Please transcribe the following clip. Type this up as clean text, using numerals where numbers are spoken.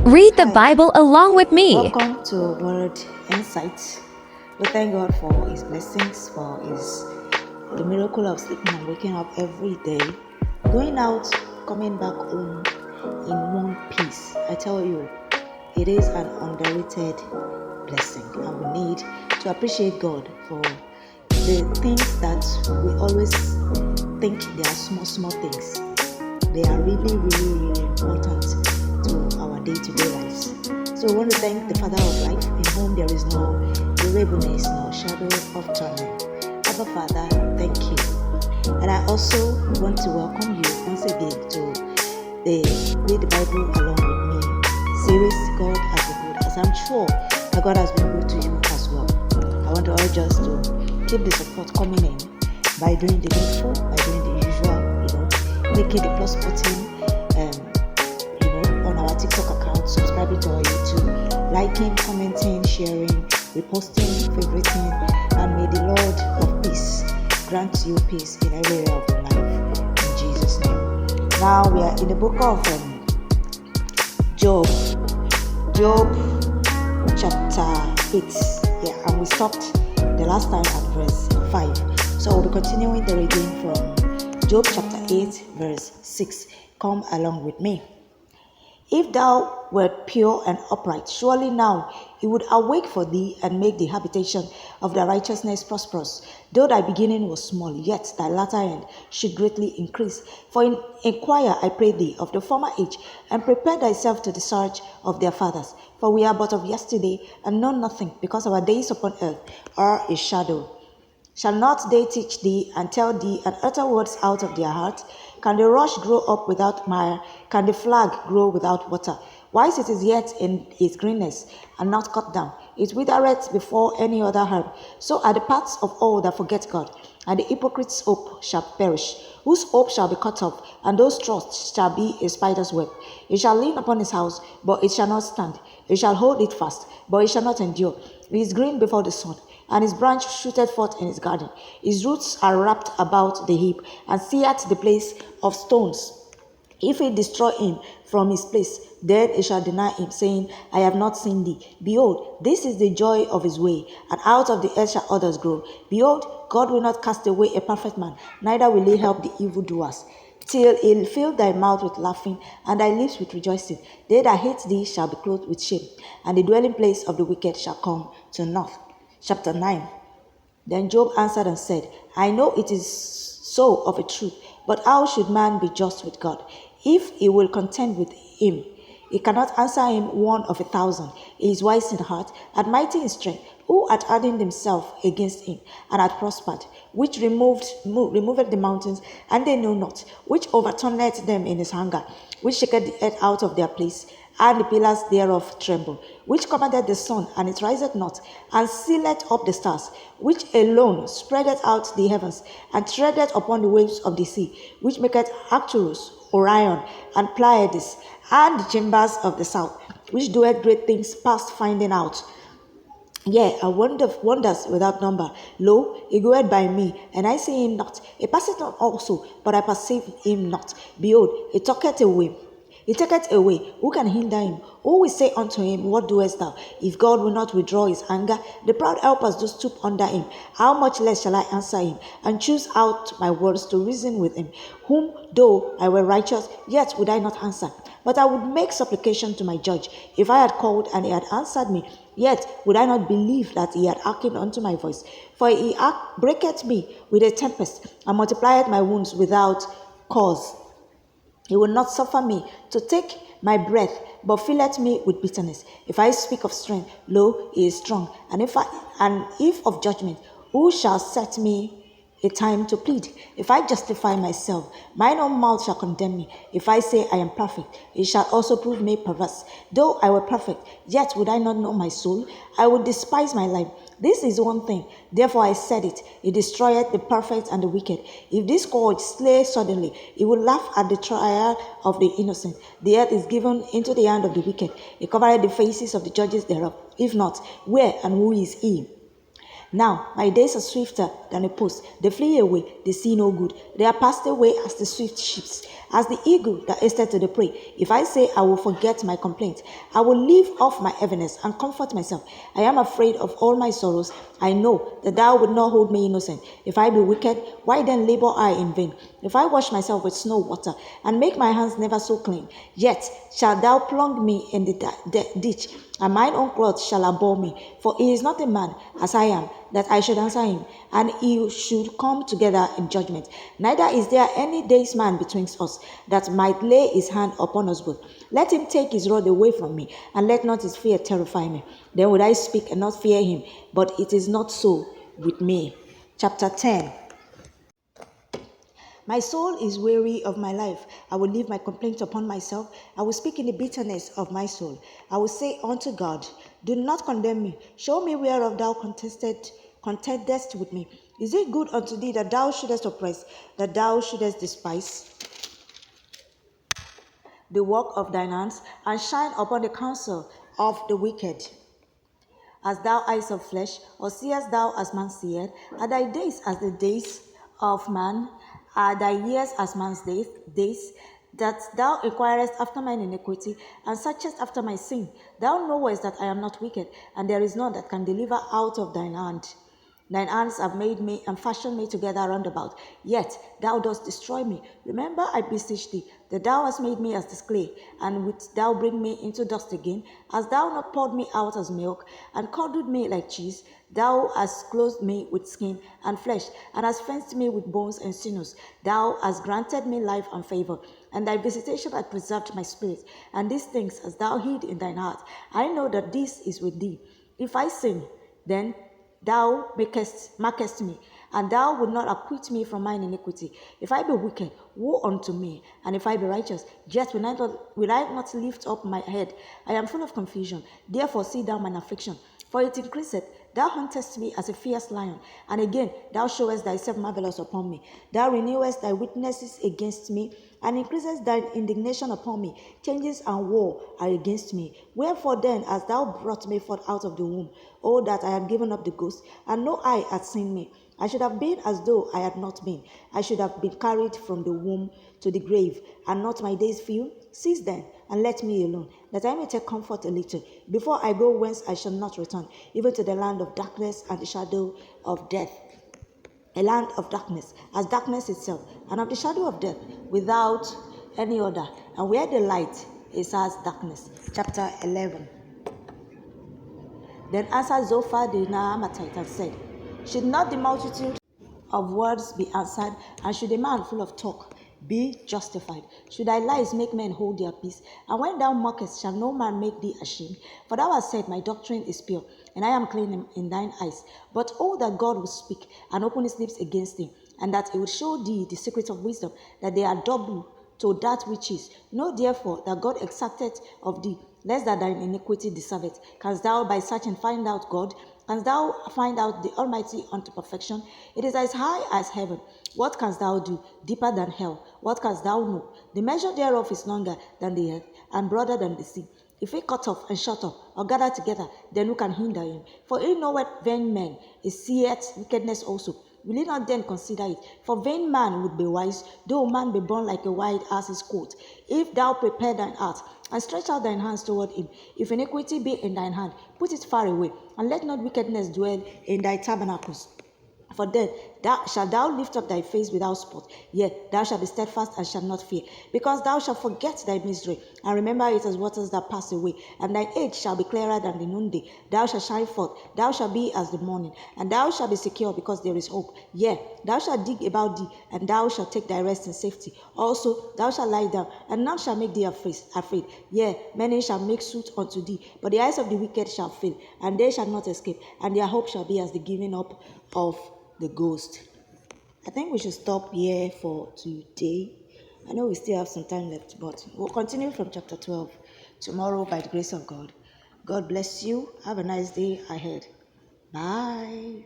Read the Hi, Bible along with me. welcome to Word Insights. We thank God for His blessings, for the miracle of sleeping and waking up every day, going out, coming back home in one piece. I tell you, it is an underrated blessing, and we need to appreciate God for the things that we always think they are small things. They are really important to our day-to-day lives. So we want to thank the Father of life, in whom there is no variableness, no shadow of turning. Abba Father, thank you. And I also want to welcome you once again to the Read the Bible Along with Me series. God has been good, as I'm sure that God has been good to you as well. I want to urge us to keep the support coming in by doing the needful, by doing the usual, clicking the plus button, on our TikTok account, subscribing to our YouTube, liking, commenting, sharing, reposting, favoriting, and may the Lord of peace grant you peace in every area of your life. In Jesus' name. Now we are in the book of Job. Job chapter 8. Yeah, and we stopped the last time at verse 5. So we'll be continuing the reading from Job chapter 8, verse 6. Come along with me. If thou wert pure and upright, surely now he would awake for thee and make the habitation of thy righteousness prosperous. Though thy beginning was small, yet thy latter end should greatly increase. For inquire, I pray thee, of the former age, and prepare thyself to the search of their fathers. For we are but of yesterday, and know nothing, because our days upon earth are a shadow. Shall not they teach thee and tell thee and utter words out of their heart? Can the rush grow up without mire? Can the flag grow without water? Whilst it is yet in its greenness and not cut down, it withereth before any other herb. So are the paths of all that forget God, and the hypocrite's hope shall perish, whose hope shall be cut off, and those trusts shall be a spider's web. It shall lean upon his house, but it shall not stand. It shall hold it fast, but it shall not endure. It is green before the sun, and his branch shooteth forth in his garden. His roots are wrapped about the heap, and seeth the place of stones. If it destroy him from his place, then it shall deny him, saying, I have not seen thee. Behold, this is the joy of his way, and out of the earth shall others grow. Behold, God will not cast away a perfect man, neither will he help the evildoers. Till he'll fill thy mouth with laughing, and thy lips with rejoicing. They that hate thee shall be clothed with shame, and the dwelling place of the wicked shall come to naught. Chapter 9. Then Job answered and said, I know it is so of a truth, but how should man be just with God? If he will contend with him, he cannot answer him 1 of 1,000. He is wise in heart, and mighty in strength, who hath hardened himself against him, and hath prospered, which removed the mountains, and they know not, which overturneth them in his anger, which shaketh the earth out of their place, and the pillars thereof tremble, which commanded the sun, and it riseth not, and sealeth up the stars, which alone spreadeth out the heavens, and treadeth upon the waves of the sea, which maketh Arcturus, Orion, and Pleiades, and the chambers of the south, which doeth great things past finding out. Yea, I wonders without number. Lo, he goeth by me, and I see him not. He passeth on also, but I perceive him not. Behold, he taketh away. He taketh away. Who can hinder him? Who will say unto him, What doest thou? If God will not withdraw his anger, the proud helpers do stoop under him. How much less shall I answer him, and choose out my words to reason with him? Whom, though I were righteous, yet would I not answer. But I would make supplication to my judge. If I had called, and he had answered me, yet would I not believe that he had hearkened unto my voice. For he breaketh me with a tempest, and multiplieth my wounds without cause. He will not suffer me to take my breath, but filleth me with bitterness. If I speak of strength, lo, he is strong. And if of judgment, who shall set me a time to plead? If I justify myself, mine own mouth shall condemn me. If I say I am perfect, it shall also prove me perverse. Though I were perfect, yet would I not know my soul. I would despise my life. This is one thing, therefore I said it, he destroyeth the perfect and the wicked. If this scourge slay suddenly, he will laugh at the trial of the innocent. The earth is given into the hand of the wicked. He covereth the faces of the judges thereof. If not, where and who is he? Now my days are swifter than a post. They flee away, they see no good. They are passed away as the swift ships. as the eagle that hasted to the prey. If I say I will forget my complaint, I will leave off my heaviness and comfort myself. I am afraid of all my sorrows. I know that thou wilt not hold me innocent. If I be wicked, why then labor I in vain? If I wash myself with snow water, and make my hands never so clean, yet shalt thou plunge me in the ditch, and mine own clothes shall abhor me. For he is not a man as I am, that I should answer him, and he should come together in judgment. Neither is there any day's man between us, that might lay his hand upon us both. Let him take his rod away from me, and let not his fear terrify me. Then would I speak and not fear him, but it is not so with me. Chapter 10. My soul is weary of my life. I will leave my complaint upon myself. I will speak in the bitterness of my soul. I will say unto God, do not condemn me. Show me whereof thou contendest with me. Is it good unto thee that thou shouldest oppress, that thou shouldest despise the work of thine hands, and shine upon the counsel of the wicked? As thou eyes of flesh, or seest thou as man seeth? Are thy days as the days of man? Are thy years as man's days? That thou inquirest after mine iniquity, and searchest after my sin. Thou knowest that I am not wicked, and there is none that can deliver out of thine hand. Thine hands have made me and fashioned me together round about. Yet thou dost destroy me. Remember, I beseech thee, that thou hast made me as the clay, and wilt thou bring me into dust again? Hast thou not poured me out as milk, and curdled me like cheese? Thou hast clothed me with skin and flesh, and hast fenced me with bones and sinews. Thou hast granted me life and favor, and thy visitation hath preserved my spirit. And these things hast thou hid in thine heart. I know that this is with thee. If I sin, then thou markest me, and thou wilt not acquit me from mine iniquity. If I be wicked, woe unto me, and if I be righteous, yet will I not lift up my head. I am full of confusion, therefore see thou mine affliction. For it increaseth. Thou huntest me as a fierce lion, and again thou showest thyself marvelous upon me. Thou renewest thy witnesses against me, and increasest thine indignation upon me. Changes and war are against me. Wherefore then hast thou brought me forth out of the womb? Oh, that I had given up the ghost, and no eye had seen me. I should have been as though I had not been. I should have been carried from the womb to the grave, and not my days few. Cease then, and let me alone, that I may take comfort a little, before I go whence I shall not return, even to the land of darkness and the shadow of death. A land of darkness, as darkness itself, and of the shadow of death, without any other, and where the light is as darkness. Chapter 11. Then answered Zophar the Naamatite and said, should not the multitude of words be answered, and should a man full of talk be justified? Should thy lies make men hold their peace? And when thou mockest, shall no man make thee ashamed? For thou hast said, my doctrine is pure, and I am clean in thine eyes. But oh, that God would speak and open his lips against thee, and that he would show thee the secrets of wisdom, that they are double to that which is. Know therefore that God exacted of thee, lest that thine iniquity deserve it. Canst thou by searching find out God? Canst thou find out the Almighty unto perfection? It is as high as heaven. What canst thou do? Deeper than hell. What canst thou know? The measure thereof is longer than the earth, and broader than the sea. If he cut off and shut off, or gather together, then who can hinder him? For he knoweth vain men, he seeth wickedness also. Will he not then consider it? For vain man would be wise, though man be born like a wild ass's coat. If thou prepare thine heart, and stretch out thine hands toward him, if iniquity be in thine hand, put it far away, and let not wickedness dwell in thy tabernacles. For then shalt thou lift up thy face without spot, yet thou shalt be steadfast and shalt not fear, because thou shalt forget thy misery, and remember it as waters that pass away, and thine age shall be clearer than the noonday. Thou shalt shine forth, thou shalt be as the morning, and thou shalt be secure, because there is hope. Yea, thou shalt dig about thee, and thou shalt take thy rest in safety. Also thou shalt lie down, and none shall make thee afraid. Yea, many shall make suit unto thee, but the eyes of the wicked shall fail, and they shall not escape, and their hope shall be as the giving up of the ghost. I think we should stop here for today. I know we still have some time left, but we'll continue from chapter 12 tomorrow by the grace of God. God bless you. Have a nice day ahead. Bye.